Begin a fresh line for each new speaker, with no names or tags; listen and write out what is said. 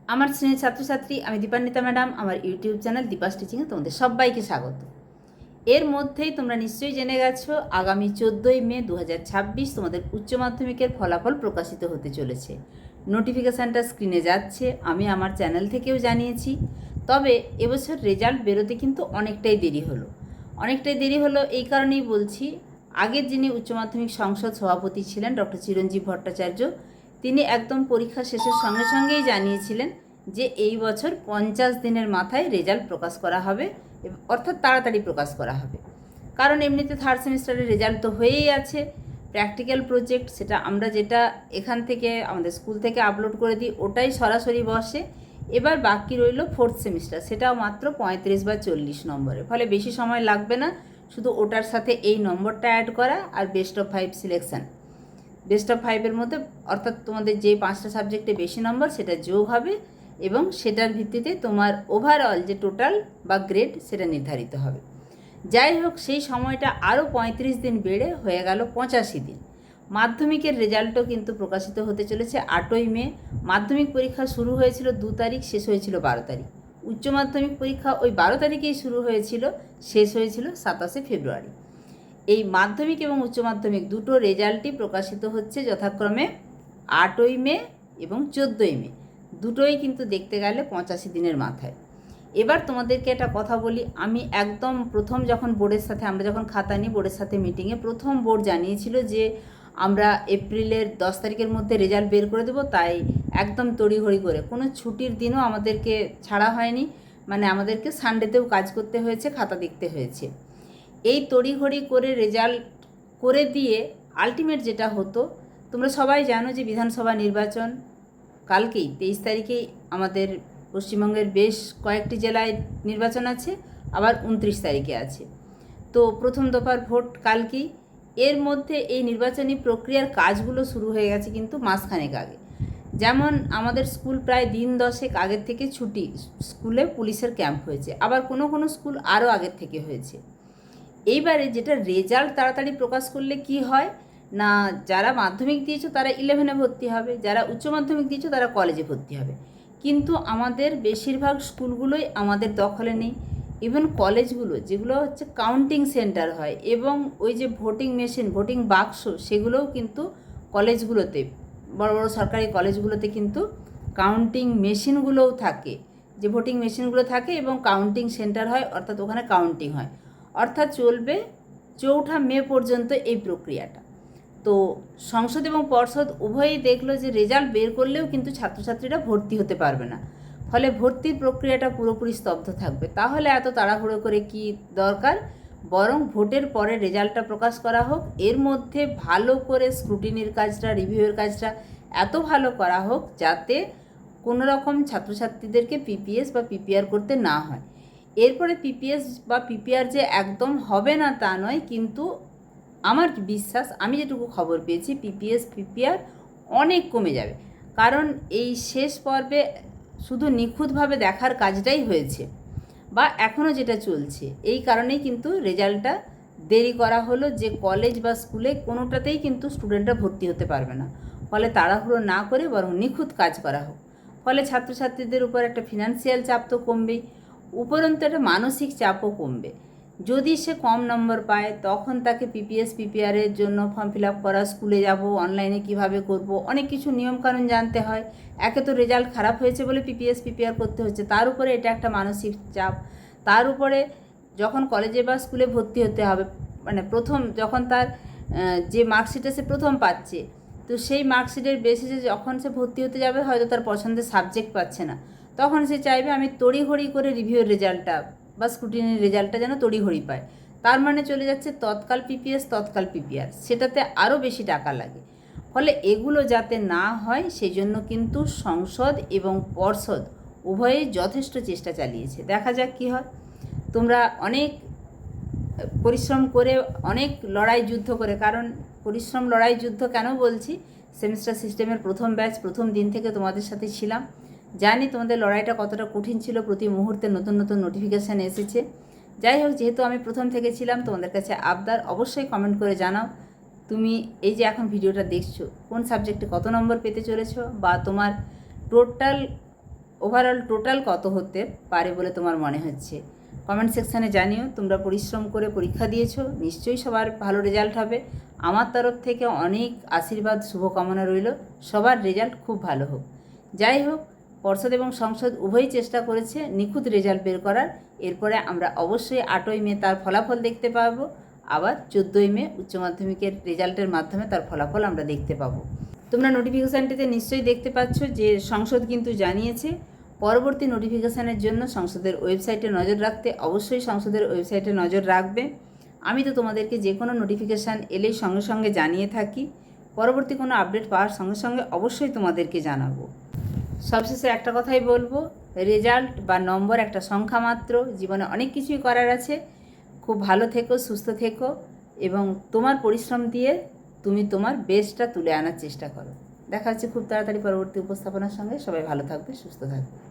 আমার শ্রেণীর ছাত্রছাত্রী, আমি দীপান্বিতা ম্যাডাম। আমার ইউটিউব চ্যানেল দীপাস টিচিংয়ে তোমাদের সবাইকে স্বাগত। এর মধ্যেই তোমরা নিশ্চয়ই জেনে গেছো আগামী 14ই মে 2026 তোমাদের উচ্চ মাধ্যমিকের ফলাফল প্রকাশিত হতে চলেছে। নোটিফিকেশানটা স্ক্রিনে যাচ্ছে, আমি আমার চ্যানেল থেকেও জানিয়েছি। তবে এবছর রেজাল্ট বেরোতে কিন্তু অনেকটাই দেরি হলো। এই কারণেই বলছি, আগের যিনি উচ্চ মাধ্যমিক সংসদ সভাপতি ছিলেন ডক্টর চিরঞ্জীব ভট্টাচার্য, তিনি একদম পরীক্ষা শেষের সঙ্গে সঙ্গেই জানিয়েছিলেন যে এই বছর 50 দিনের মাথায় রেজাল্ট প্রকাশ করা হবে, অর্থাৎ তাড়াতাড়ি প্রকাশ করা হবে। কারণ এমনিতে থার্ড সেমিস্টারের রেজাল্ট তো হয়েই আছে। প্র্যাকটিক্যাল প্রজেক্ট যেটা আমরা এখান থেকে আমাদের স্কুল থেকে আপলোড করে দিই, ওটাই সরাসরি বসে। এবার বাকি রইল ফোর্থ সেমিস্টার, সেটাও মাত্র 35 বা 40 নম্বরে, ফলে বেশি সময় লাগবে না। শুধু ওটার সাথে এই নম্বরটা অ্যাড করা আর best of 5 selection. Best of 5-এর মধ্যে অর্থাৎ তোমাদের যে 5টা সাবজেক্টে বেশি নম্বর সেটা যোগ হবে এবং সেটার ভিত্তিতে তোমার ওভারঅল যে টোটাল বা গ্রেড সেটা নির্ধারিত হবে। যাই হোক, সেই সময়টা আরও 35 দিন বেড়ে হয়ে গেল 85 দিন। মাধ্যমিকের রেজাল্টও কিন্তু প্রকাশিত হতে চলেছে 8ই মে। মাধ্যমিক পরীক্ষা শুরু হয়েছিল 2 তারিখ, শেষ হয়েছিল 12 তারিখ। উচ্চ মাধ্যমিক পরীক্ষা ওই 12 তারিখেই শুরু হয়েছিল, শেষ হয়েছিল 27শে ফেব্রুয়ারি। এই মাধ্যমিক এবং উচ্চ মাধ্যমিক দুটো রেজাল্টই প্রকাশিত হচ্ছে যথাক্রমে 8ই মে এবং 14ই মে। দুটোই কিন্তু দেখতে গেলে 85 দিনের মাথায়। এবার তোমাদেরকে একটা কথা বলি, আমি একদম প্রথম যখন আমরা যখন খাতা নিই বোর্ডের সাথে মিটিংয়ে, প্রথম বোর্ড জানিয়েছিল যে আমরা এপ্রিলের 10 তারিখের মধ্যে রেজাল্ট বের করে দেবো। তাই একদম তড়িঘড়ি করে, কোনো ছুটির দিনও আমাদেরকে ছাড়া হয়নি, মানে আমাদেরকে সানডেতেও কাজ করতে হয়েছে, খাতা দেখতে হয়েছে। এই তড়িঘড়ি করে রেজাল্ট করে দিয়ে আলটিমেট যেটা হতো, তোমরা সবাই জানো যে বিধানসভা নির্বাচন কালকেই 23 তারিখেই আমাদের পশ্চিমবঙ্গের বেশ কয়েকটি জেলায় নির্বাচন আছে, আবার 29 তারিখে আছে। তো প্রথম দফার ভোট কালকেই। এর মধ্যে এই নির্বাচনী প্রক্রিয়ার কাজগুলো শুরু হয়ে গেছে কিন্তু মাসখানেক আগে। যেমন আমাদের স্কুল প্রায় দিন 10 আগের থেকে ছুটি, স্কুলে পুলিশের ক্যাম্প হয়েছে, আবার কোনো কোনো স্কুল আরও আগের থেকে হয়েছে। এইবারে যেটা রেজাল্ট তাড়াতাড়ি প্রকাশ করলে কি হয় না, যারা মাধ্যমিক দিয়েছো তারা 11-এ ভর্তি হবে, যারা উচ্চ মাধ্যমিক দিয়েছো তারা কলেজে ভর্তি হবে। কিন্তু আমাদের বেশিরভাগ স্কুলগুলোই আমাদের দখলে নেই। ইভেন কলেজগুলো, যেগুলো হচ্ছে কাউন্টিং সেন্টার হয়, এবং ওই যে ভোটিং মেশিন, ভোটিং বাক্স, সেগুলোও কিন্তু কলেজগুলোতে, বড় বড় সরকারি কলেজগুলোতে কিন্তু কাউন্টিং মেশিনগুলোও থাকে, যে ভোটিং মেশিনগুলো থাকে এবং কাউন্টিং সেন্টার হয়, অর্থাৎ ওখানে কাউন্টিং হয়। অর্থাৎ চলবে 4 মে পর্যন্ত এই প্রক্রিয়াটা। তো সংসদ এবং পর্ষদ উভয়ই দেখলো যে রেজাল্ট বের করলেও কিন্তু ছাত্রছাত্রীরা ভর্তি হতে পারবে না, ফলে ভর্তির প্রক্রিয়াটা পুরোপুরি স্তব্ধ থাকবে। তাহলে এত তাড়াহুড়ো করে কি দরকার, বরং ভোটের পরে রেজাল্টটা প্রকাশ করা হোক, এর মধ্যে ভালো করে স্ক্রুটিনির কাজটা, রিভিউয়ের কাজটা এত ভালো করা হোক যাতে কোনো রকম ছাত্রছাত্রীদেরকে পিপিএস বা পিপিআর করতে না হয়। এরপরে পিপিএস বা পিপিআর যে একদম হবে না তা নয়, কিন্তু আমার বিশ্বাস, আমি যেটুকু খবর পেয়েছি, পিপিএস পিপিআর অনেক কমে যাবে। কারণ এই শেষ পর্বে শুধু নিখুঁতভাবে দেখার কাজটাই হয়েছে, বা এখনও যেটা চলছে। এই কারণেই কিন্তু রেজাল্টটা দেরি করা হলো, যে কলেজ বা স্কুলে কোনোটাতেই কিন্তু স্টুডেন্টরা ভর্তি হতে পারবে না। ফলে তাড়াহুড়ো না করে বরং নিখুঁত কাজ করা হোক। ফলে ছাত্রছাত্রীদের উপর একটা ফিনান্সিয়াল চাপ তো কমবেই, উপরন্তু একটা মানসিক চাপও কমবে। যদি সে কম নম্বর পায়, তখন তাকে পিপিএস পিপিআরের জন্য ফর্ম ফিল আপ করা, স্কুলে যাব, অনলাইনে কিভাবে করব, অনেক কিছু নিয়মকানুন জানতে হয়। একে তো রেজাল্ট খারাপ হয়েছে বলে পিপিএস পিপিআর করতে হচ্ছে, তার উপরে এটা একটা মানসিক চাপ। তার উপরে যখন কলেজে বা স্কুলে ভর্তি হতে হবে, মানে প্রথম যখন তার যে মার্কশিটে সে প্রথম পাচ্ছে, তো সেই মার্কশিটের বেসিসে যখন সে ভর্তি হতে যাবে, হয়তো তার পছন্দের সাবজেক্ট পাচ্ছে না, তখন সে চাইবে আমি তড়িঘড়ি করে রিভিউর রেজাল্টটা বা স্ক্রুটিনির রেজাল্টটা যেন তড়িঘড়ি পায়। তার মানে চলে যাচ্ছে তৎকাল পিপিএস, তৎকাল পিপিআর, সেটাতে আরও বেশি টাকা লাগে। ফলে এগুলো যাতে না হয়, সেই জন্য কিন্তু সংসদ এবং পর্ষদ উভয়েই যথেষ্ট চেষ্টা চালিয়েছে। দেখা যাক কী হয়। তোমরা অনেক পরিশ্রম করে, অনেক লড়াই যুদ্ধ করে, কারণ পরিশ্রম লড়াই যুদ্ধ কেন বলছি, সেমিস্টার সিস্টেমের প্রথম ব্যাচ, প্রথম দিন থেকে তোমাদের সাথে ছিলাম, জানি তোমাদের লড়াইটা কতটা কঠিন ছিল। প্রতি মুহূর্তে নতুন নতুন নোটিফিকেশান এসেছে। যাই হোক, যেহেতু আমি প্রথম থেকে ছিলাম, তোমাদের কাছে আবদার, অবশ্যই কমেন্ট করে জানাও তুমি এই যে এখন ভিডিওটা দেখছো, কোন সাবজেক্টে কত নম্বর পেতে চলেছো, বা তোমার টোটাল ওভারঅল টোটাল কত হতে পারে বলে তোমার মনে হচ্ছে? কমেন্ট সেকশানে জানিও। তোমরা পরিশ্রম করে পরীক্ষা দিয়েছো, নিশ্চয়ই সবার ভালো রেজাল্ট হবে। আমার তরফ থেকে অনেক আশীর্বাদ, শুভকামনা রইল, সবার রেজাল্ট খুব ভালো হোক। যাই হোক, পর্ষদ এবং সংসদ উভয়ই চেষ্টা করেছে নিখুঁত রেজাল্ট বের করার। এরপরে আমরা অবশ্যই 8ই মে তার ফলাফল দেখতে পাবো, আবার 14ই মে উচ্চ মাধ্যমিকের রেজাল্টের মাধ্যমে তার ফলাফল আমরা দেখতে পাবো। তোমরা নোটিফিকেশানটিতে নিশ্চয়ই দেখতে পাচ্ছ যে সংসদ কিন্তু জানিয়েছে পরবর্তী নোটিফিকেশানের জন্য সংসদের ওয়েবসাইটে নজর রাখতে। অবশ্যই সংসদের ওয়েবসাইটে নজর রাখবে। আমি তো তোমাদেরকে যে কোনো নোটিফিকেশান এলেই সঙ্গে সঙ্গে জানিয়ে থাকি। পরবর্তী কোনো আপডেট পাওয়ার সঙ্গে সঙ্গে অবশ্যই তোমাদেরকে জানাবো। সবশেষে একটা কথাই বলবো, রেজাল্ট বা নম্বর একটা সংখ্যা মাত্র। জীবনে অনেক কিছুই করার আছে। খুব ভালো থেকো, সুস্থ থেকো এবং তোমার পরিশ্রম দিয়ে তুমি তোমার বেস্টটা তুলে আনার চেষ্টা করো। দেখা হচ্ছে খুব তাড়াতাড়ি পরবর্তী উপস্থাপনার সঙ্গে। সবাই ভালো থাকবে, সুস্থ থাকবে।